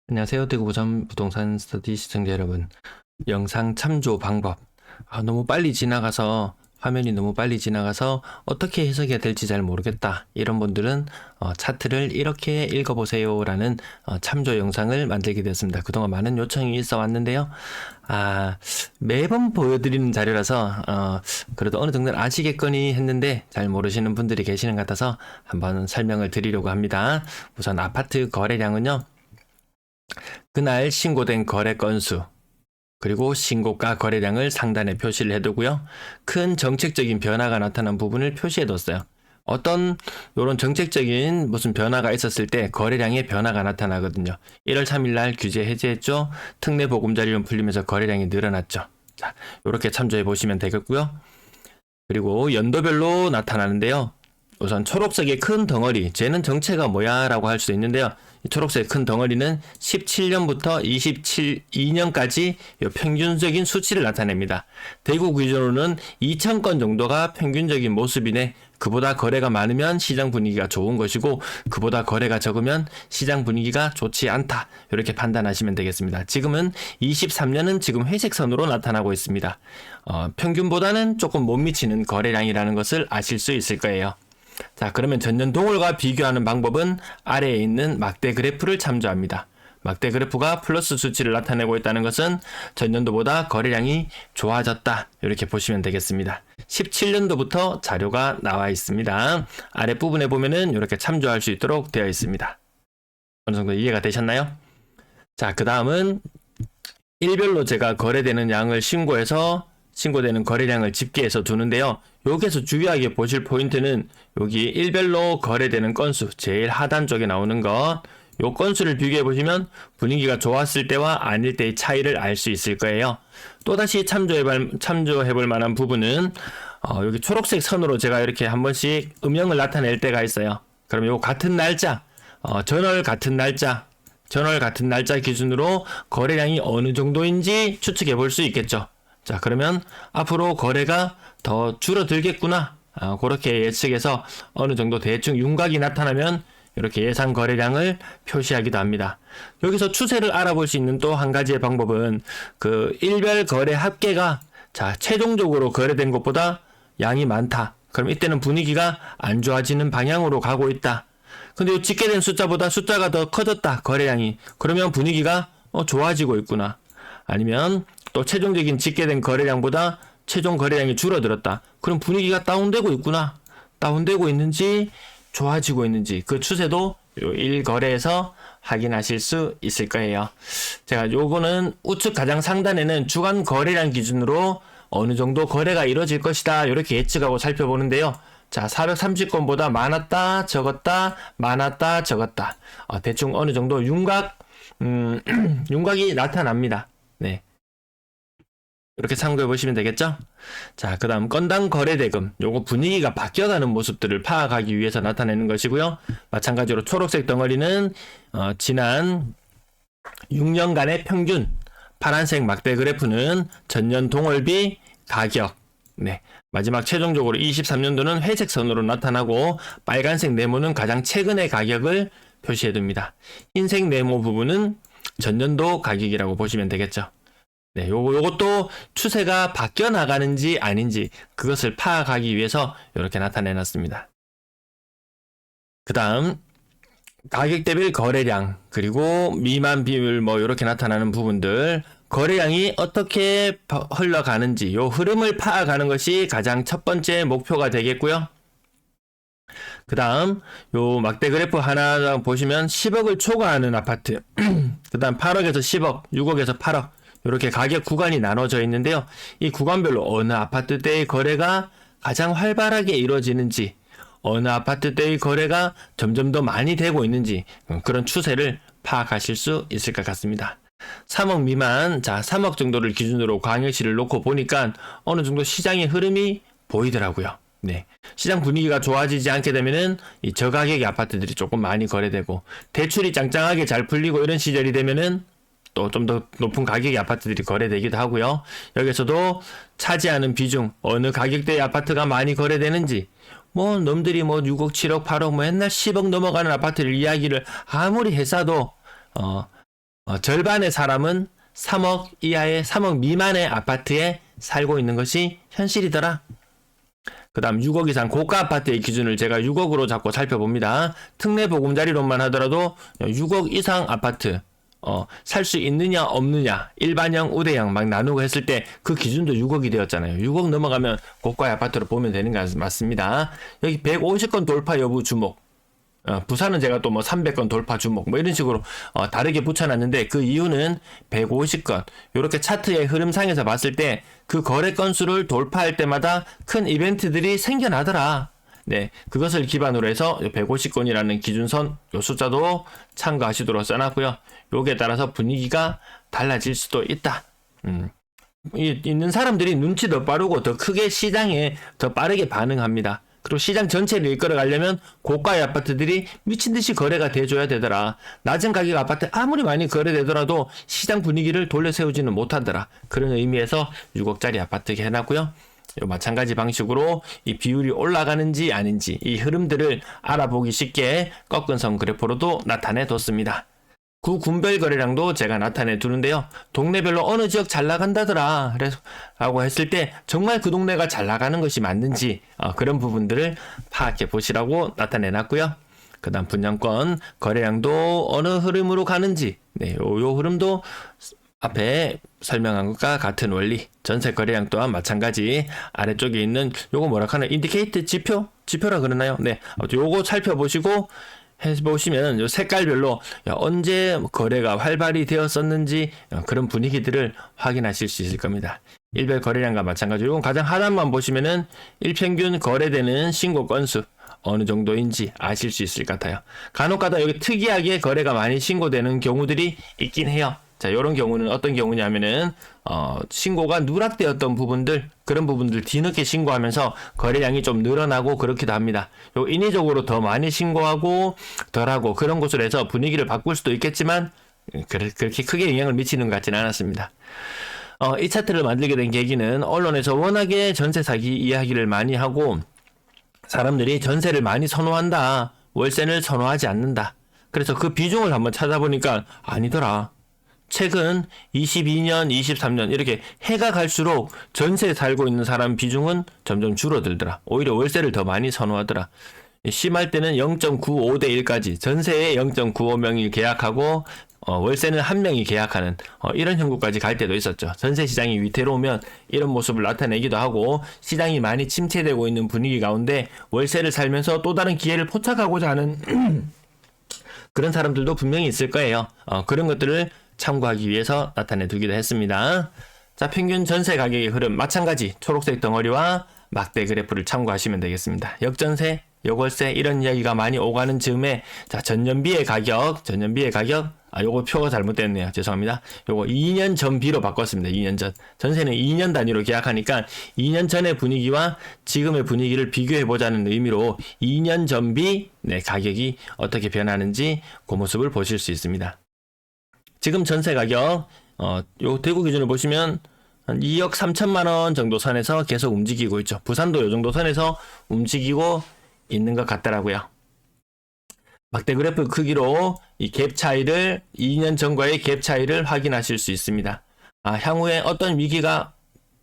안녕하세요. 대구부산 부동산 스터디 시청자 여러분. 영상 참조 방법. 너무 빨리 지나가서 화면이 너무 빨리 지나가서 어떻게 해석해야 될지 잘 모르겠다. 이런 분들은 차트를 이렇게 읽어보세요 라는 참조 영상을 만들게 되었습니다. 그동안 많은 요청이 있어 왔는데요. 매번 보여드리는 자료라서 그래도 어느 정도는 아시겠거니 했는데 잘 모르시는 분들이 계시는 것 같아서 한번 설명을 드리려고 합니다. 우선 아파트 거래량은요. 그날 신고된 거래 건수, 그리고 신고가 거래량을 상단에 표시를 해두고요. 큰 정책적인 변화가 나타난 부분을 표시해뒀어요. 어떤 이런 정책적인 무슨 변화가 있었을 때 거래량의 변화가 나타나거든요. 1월 3일 날 규제 해제했죠. 특례 보금자리론 풀리면서 거래량이 늘어났죠. 자, 이렇게 참조해 보시면 되겠고요. 그리고 연도별로 나타나는데요. 우선 초록색의 큰 덩어리, 쟤는 정체가 뭐야 라고 할 수 있는데요. 이 초록색 큰 덩어리는 17년부터 22년까지 평균적인 수치를 나타냅니다. 대구 기준으로는 2,000건 정도가 평균적인 모습이네. 그보다 거래가 많으면 시장 분위기가 좋은 것이고 그보다 거래가 적으면 시장 분위기가 좋지 않다. 이렇게 판단하시면 되겠습니다. 지금은 23년은 지금 회색 선으로 나타나고 있습니다. 평균보다는 조금 못 미치는 거래량이라는 것을 아실 수 있을 거예요. 자, 그러면 전년 동월과 비교하는 방법은 아래에 있는 막대 그래프를 참조합니다. 막대 그래프가 플러스 수치를 나타내고 있다는 것은 전년도보다 거래량이 좋아졌다. 이렇게 보시면 되겠습니다. 17년도부터 자료가 나와 있습니다. 아랫부분에 보면은 이렇게 참조할 수 있도록 되어 있습니다. 어느 정도 이해가 되셨나요? 자, 그 다음은 일별로 제가 거래되는 양을 신고되는 거래량을 집계해서 두는데요. 여기에서 주의하게 보실 포인트는 여기 일별로 거래되는 건수, 제일 하단 쪽에 나오는 것, 요 건수를 비교해 보시면 분위기가 좋았을 때와 아닐 때의 차이를 알 수 있을 거예요. 또다시 참조해 볼 만한 부분은 여기 초록색 선으로 제가 이렇게 한 번씩 음영을 나타낼 때가 있어요. 그럼 요 같은 날짜, 전월 같은 날짜 기준으로 거래량이 어느 정도인지 추측해 볼 수 있겠죠. 자, 그러면 앞으로 거래가 더 줄어들겠구나. 그렇게 예측해서 어느 정도 대충 윤곽이 나타나면 이렇게 예상 거래량을 표시하기도 합니다. 여기서 추세를 알아볼 수 있는 또 한 가지의 방법은 그 일별 거래 합계가 최종적으로 거래된 것보다 양이 많다. 그럼 이때는 분위기가 안 좋아지는 방향으로 가고 있다. 근데 이 집계된 숫자보다 숫자가 더 커졌다. 거래량이. 그러면 분위기가 좋아지고 있구나. 아니면 또 최종적인 집계된 거래량보다 최종 거래량이 줄어들었다. 그럼 분위기가 다운되고 있구나. 다운되고 있는지 좋아지고 있는지 그 추세도 요 1거래에서 확인하실 수 있을 거예요. 제가 요거는 우측 가장 상단에는 주간 거래량 기준으로 어느 정도 거래가 이루어질 것이다. 이렇게 예측하고 살펴보는데요. 자, 430건보다 많았다, 적었다, 많았다, 적었다. 대충 어느 정도 윤곽이 나타납니다. 네. 이렇게 참고해 보시면 되겠죠? 자, 그 다음 건당 거래대금. 요거 분위기가 바뀌어가는 모습들을 파악하기 위해서 나타내는 것이고요. 마찬가지로 초록색 덩어리는 지난 6년간의 평균, 파란색 막대 그래프는 전년 동월비 가격. 네. 마지막 최종적으로 23년도는 회색 선으로 나타나고 빨간색 네모는 가장 최근의 가격을 표시해 둡니다. 흰색 네모 부분은 전년도 가격이라고 보시면 되겠죠. 네, 요것도 추세가 바뀌어 나가는지 아닌지 그것을 파악하기 위해서 이렇게 나타내 놨습니다. 그 다음 가격대별 거래량 그리고 미만 비율 이렇게 나타나는 부분들 거래량이 어떻게 흘러가는지 요 흐름을 파악하는 것이 가장 첫 번째 목표가 되겠고요. 그 다음 요 막대 그래프 하나 보시면 10억을 초과하는 아파트 그 다음 8억에서 10억 6억에서 8억 이렇게 가격 구간이 나눠져 있는데요. 이 구간별로 어느 아파트대의 거래가 가장 활발하게 이루어지는지 어느 아파트대의 거래가 점점 더 많이 되고 있는지 그런 추세를 파악하실 수 있을 것 같습니다. 3억 미만, 3억 정도를 기준으로 광역시를 놓고 보니까 어느 정도 시장의 흐름이 보이더라고요. 네. 시장 분위기가 좋아지지 않게 되면은 이 저가격의 아파트들이 조금 많이 거래되고 대출이 짱짱하게 잘 풀리고 이런 시절이 되면은 또 좀 더 높은 가격의 아파트들이 거래되기도 하고요. 여기서도 차지하는 비중, 어느 가격대의 아파트가 많이 거래되는지, 놈들이 6억, 7억, 8억, 맨날 10억 넘어가는 아파트를 이야기를 아무리 회사도 절반의 사람은 3억 이하의 3억 미만의 아파트에 살고 있는 것이 현실이더라. 그 다음 6억 이상 고가 아파트의 기준을 제가 6억으로 잡고 살펴봅니다. 특례 보금자리론만 하더라도 6억 이상 아파트 살 수 있느냐 없느냐 일반형 우대형 막 나누고 했을 때 그 기준도 6억이 되었잖아요. 6억 넘어가면 고가의 아파트로 보면 되는 거 맞습니다. 여기 150건 돌파 여부 주목. 부산은 제가 또 뭐 300건 돌파 주목 뭐 이런 식으로 다르게 붙여놨는데, 그 이유는 150건 이렇게 차트의 흐름상에서 봤을 때 그 거래 건수를 돌파할 때마다 큰 이벤트들이 생겨나더라. 네, 그것을 기반으로 해서 150건이라는 기준선 요 숫자도 참고하시도록 써놨고요. 요게 따라서 분위기가 달라질 수도 있다. 있는 사람들이 눈치 더 빠르고 더 크게 시장에 더 빠르게 반응합니다. 그리고 시장 전체를 이끌어가려면 고가의 아파트들이 미친듯이 거래가 돼줘야 되더라. 낮은 가격 아파트 아무리 많이 거래되더라도 시장 분위기를 돌려 세우지는 못하더라. 그런 의미에서 6억짜리 아파트 해놨고요. 마찬가지 방식으로 이 비율이 올라가는지 아닌지 이 흐름들을 알아보기 쉽게 꺾은 선 그래프로도 나타내 뒀습니다. 구 군별 거래량도 제가 나타내 두는데요. 동네별로 어느 지역 잘 나간다더라 그래서 라고 했을 때 정말 그 동네가 잘 나가는 것이 맞는지 그런 부분들을 파악해 보시라고 나타내 놨고요. 그 다음 분양권 거래량도 어느 흐름으로 가는지, 네, 요 흐름도 앞에 설명한 것과 같은 원리. 전세 거래량 또한 마찬가지. 아래쪽에 있는 요거 뭐라 하나 인디케이트 지표라 그러나요? 네, 요거 살펴보시고 해보시면 요 색깔별로 언제 거래가 활발히 되었었는지 그런 분위기들을 확인하실 수 있을 겁니다. 일별 거래량과 마찬가지로 이건 가장 하단만 보시면은 일평균 거래되는 신고 건수 어느 정도인지 아실 수 있을 것 같아요. 간혹가다 여기 특이하게 거래가 많이 신고되는 경우들이 있긴 해요. 자, 이런 경우는 어떤 경우냐면은 신고가 누락되었던 부분들, 그런 부분들 뒤늦게 신고하면서 거래량이 좀 늘어나고 그렇기도 합니다. 요 인위적으로 더 많이 신고하고 덜하고 그런 곳으로 해서 분위기를 바꿀 수도 있겠지만 그렇게 크게 영향을 미치는 것 같지는 않았습니다. 이 차트를 만들게 된 계기는 언론에서 워낙에 전세 사기 이야기를 많이 하고 사람들이 전세를 많이 선호한다, 월세를 선호하지 않는다. 그래서 그 비중을 한번 찾아보니까 아니더라. 최근 22년, 23년 이렇게 해가 갈수록 전세에 살고 있는 사람 비중은 점점 줄어들더라. 오히려 월세를 더 많이 선호하더라. 심할 때는 0.95대 1까지 전세에 0.95명이 계약하고 월세는 1명이 계약하는 이런 형국까지 갈 때도 있었죠. 전세 시장이 위태로우면 이런 모습을 나타내기도 하고 시장이 많이 침체되고 있는 분위기 가운데 월세를 살면서 또 다른 기회를 포착하고자 하는 그런 사람들도 분명히 있을 거예요. 그런 것들을 참고하기 위해서 나타내 두기도 했습니다. 자, 평균 전세 가격의 흐름 마찬가지 초록색 덩어리와 막대 그래프를 참고하시면 되겠습니다. 역전세, 역월세 이런 이야기가 많이 오가는 즈음에 자, 전년비의 가격 요거 표가 잘못됐네요. 죄송합니다. 요거 2년 전비로 바꿨습니다. 2년 전. 전세는 2년 단위로 계약하니까 2년 전의 분위기와 지금의 분위기를 비교해 보자는 의미로 2년 전비 가격이 어떻게 변하는지 그 모습을 보실 수 있습니다. 지금 전세 가격 요 대구 기준을 보시면 한 2억 3천만 원 정도 선에서 계속 움직이고 있죠. 부산도 요 정도 선에서 움직이고 있는 것 같더라고요. 막대 그래프 크기로 이 갭 차이를 2년 전과의 갭 차이를 확인하실 수 있습니다. 향후에 어떤 위기가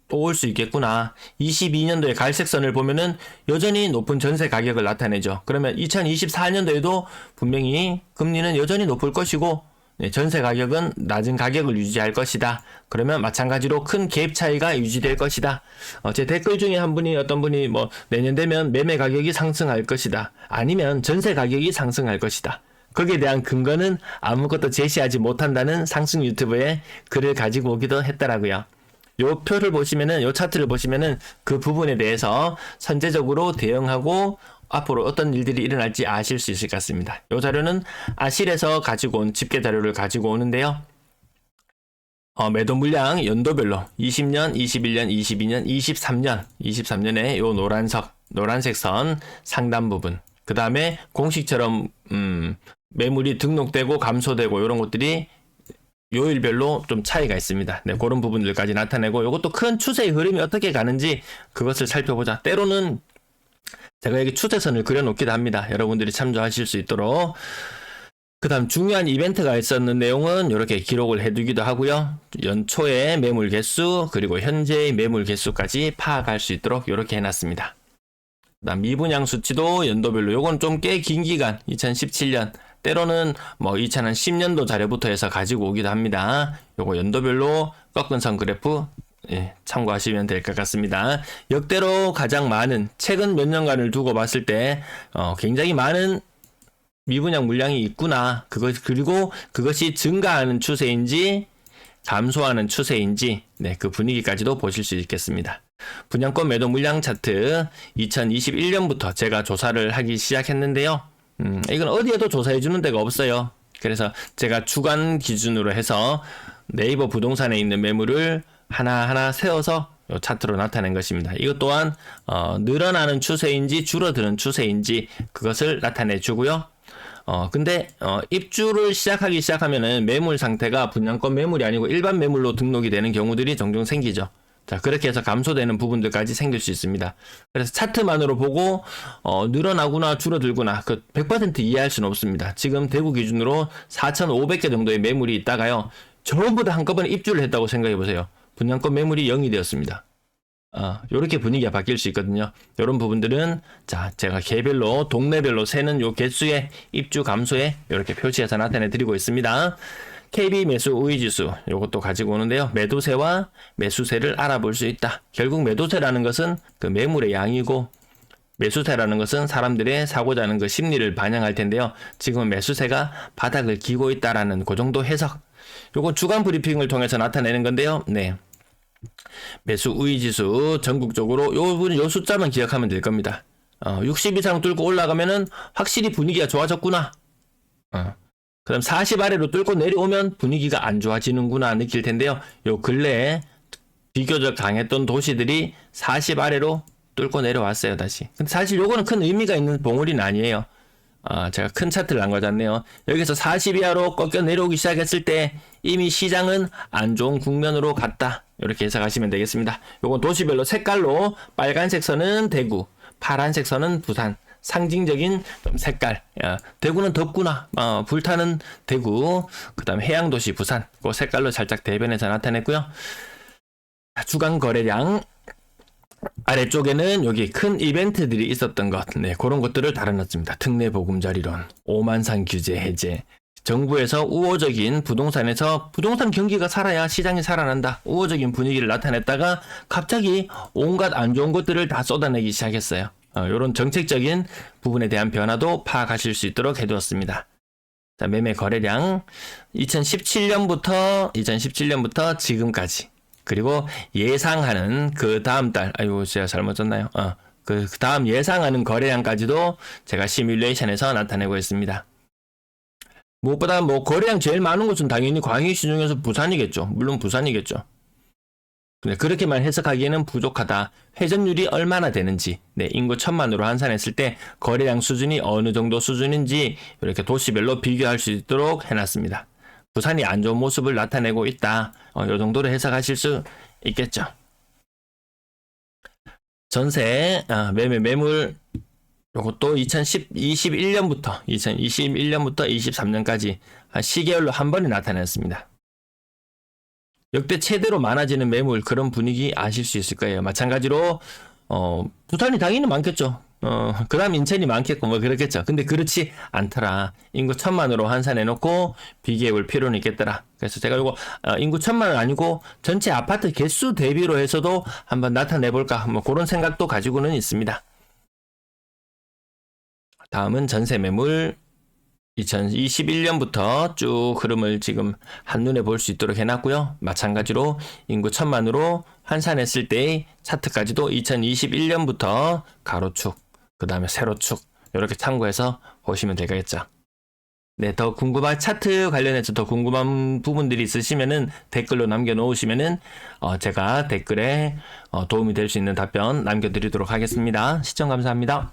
또 올 수 있겠구나. 22년도의 갈색선을 보면은 여전히 높은 전세 가격을 나타내죠. 그러면 2024년도에도 분명히 금리는 여전히 높을 것이고 전세 가격은 낮은 가격을 유지할 것이다. 그러면 마찬가지로 큰 갭 차이가 유지될 것이다. 제 댓글 중에 어떤 분이 뭐 내년 되면 매매 가격이 상승할 것이다. 아니면 전세 가격이 상승할 것이다. 거기에 대한 근거는 아무것도 제시하지 못한다는 상승 유튜브에 글을 가지고 오기도 했더라고요. 요 표를 보시면은, 요 차트를 보시면은 그 부분에 대해서 선제적으로 대응하고 앞으로 어떤 일들이 일어날지 아실 수 있을 것 같습니다. 이 자료는 아실에서 가지고 온 집계 자료를 가지고 오는데요. 매도 물량 연도별로 20년, 21년, 22년, 23년에 요 노란색 선 상단 부분. 그 다음에 공식처럼 매물이 등록되고 감소되고 이런 것들이 요일별로 좀 차이가 있습니다. 네, 그런 부분들까지 나타내고 이것도 큰 추세의 흐름이 어떻게 가는지 그것을 살펴보자. 때로는 제가 여기 추세선을 그려놓기도 합니다. 여러분들이 참조하실 수 있도록. 그다음 중요한 이벤트가 있었는 내용은 이렇게 기록을 해두기도 하고요. 연초에 매물 개수 그리고 현재의 매물 개수까지 파악할 수 있도록 이렇게 해놨습니다. 그다음 미분양 수치도 연도별로 요건 좀 꽤 긴 기간 2017년 때로는 뭐 2010년도 자료부터 해서 가지고 오기도 합니다. 요거 연도별로 꺾은 선 그래프 참고하시면 될 것 같습니다. 역대로 가장 많은 최근 몇 년간을 두고 봤을 때 굉장히 많은 미분양 물량이 있구나. 그리고 그것이 증가하는 추세인지 감소하는 추세인지 그 분위기까지도 보실 수 있겠습니다. 분양권 매도 물량 차트 2021년부터 제가 조사를 하기 시작했는데요. 이건 어디에도 조사해 주는 데가 없어요. 그래서 제가 주간 기준으로 해서 네이버 부동산에 있는 매물을 하나하나 세워서 이 차트로 나타낸 것입니다. 이것 또한 늘어나는 추세인지 줄어드는 추세인지 그것을 나타내 주고요. 근데 입주를 시작하면은 매물 상태가 분양권 매물이 아니고 일반 매물로 등록이 되는 경우들이 종종 생기죠. 자, 그렇게 해서 감소되는 부분들까지 생길 수 있습니다. 그래서 차트만으로 보고 늘어나구나 줄어들구나 100% 이해할 수는 없습니다. 지금 대구 기준으로 4,500개 정도의 매물이 있다가요. 전부 다 한꺼번에 입주를 했다고 생각해 보세요. 분양권 매물이 0이 되었습니다. 요렇게 분위기가 바뀔 수 있거든요. 요런 부분들은 자, 제가 개별로 동네별로 세는 요 개수의 입주 감소에 이렇게 표시해서 나타내 드리고 있습니다. KB 매수 우위지수 요것도 가지고 오는데요. 매도세와 매수세를 알아볼 수 있다. 결국 매도세라는 것은 그 매물의 양이고 매수세라는 것은 사람들의 사고자 하는 그 심리를 반영할 텐데요. 지금 매수세가 바닥을 기고 있다라는 그 정도 해석. 요거 주간 브리핑을 통해서 나타내는 건데요. 네. 매수 우위지수 전국적으로 요 숫자만 기억하면 될 겁니다. 60 이상 뚫고 올라가면은 확실히 분위기가 좋아졌구나. 그럼 40 아래로 뚫고 내려오면 분위기가 안 좋아지는구나 느낄 텐데요. 요 근래에 비교적 강했던 도시들이 40 아래로 뚫고 내려왔어요, 다시. 근데 사실 요거는 큰 의미가 있는 봉우리는 아니에요. 제가 큰 차트를 안 가져왔네요. 여기서 40 이하로 꺾여 내려오기 시작했을 때 이미 시장은 안 좋은 국면으로 갔다. 이렇게 해석하시면 되겠습니다. 요건 도시별로 색깔로 빨간색 선은 대구, 파란색 선은 부산. 상징적인 색깔. 대구는 덥구나. 불타는 대구. 그 다음 해양도시 부산. 그 색깔로 살짝 대변해서 나타냈고요. 주간 거래량. 아래쪽에는 여기 큰 이벤트들이 있었던 것, 그런 것들을 달아놨습니다. 특례 보금자리론, 오만산 규제 해제, 정부에서 우호적인 부동산에서 부동산 경기가 살아야 시장이 살아난다. 우호적인 분위기를 나타냈다가 갑자기 온갖 안 좋은 것들을 다 쏟아내기 시작했어요. 이런 정책적인 부분에 대한 변화도 파악하실 수 있도록 해두었습니다. 자, 매매 거래량 2017년부터 지금까지. 그리고 예상하는 그 다음 달, 아이고, 제가 잘못 썼나요? 그 다음 예상하는 거래량까지도 제가 시뮬레이션에서 나타내고 있습니다. 무엇보다 거래량 제일 많은 곳은 당연히 광역시 중에서 부산이겠죠. 물론 부산이겠죠. 근데 그렇게만 해석하기에는 부족하다. 회전율이 얼마나 되는지, 인구 1000만으로 환산했을 때 거래량 수준이 어느 정도 수준인지 이렇게 도시별로 비교할 수 있도록 해놨습니다. 부산이 안 좋은 모습을 나타내고 있다. 이 정도로 해석하실 수 있겠죠. 전세, 매물, 요것도 2021년부터 23년까지 한 시계열로 한 번에 나타냈습니다. 역대 최대로 많아지는 매물, 그런 분위기 아실 수 있을 거예요. 마찬가지로, 부산이 당연히 많겠죠. 그 다음 인천이 많겠고 그렇겠죠. 근데 그렇지 않더라. 인구 1000만으로 환산해놓고 비교해 볼 필요는 있겠더라. 그래서 제가 이거 인구 1000만은 아니고 전체 아파트 개수 대비로 해서도 한번 나타내볼까 그런 생각도 가지고는 있습니다. 다음은 전세 매물 2021년부터 쭉 흐름을 지금 한눈에 볼 수 있도록 해놨고요. 마찬가지로 인구 1000만으로 환산했을 때의 차트까지도 2021년부터 가로축, 그 다음에 세로축 이렇게 참고해서 보시면 되겠죠. 네, 더 궁금한 차트 관련해서 더 궁금한 부분들이 있으시면은 댓글로 남겨놓으시면은 제가 댓글에 도움이 될 수 있는 답변 남겨드리도록 하겠습니다. 시청 감사합니다.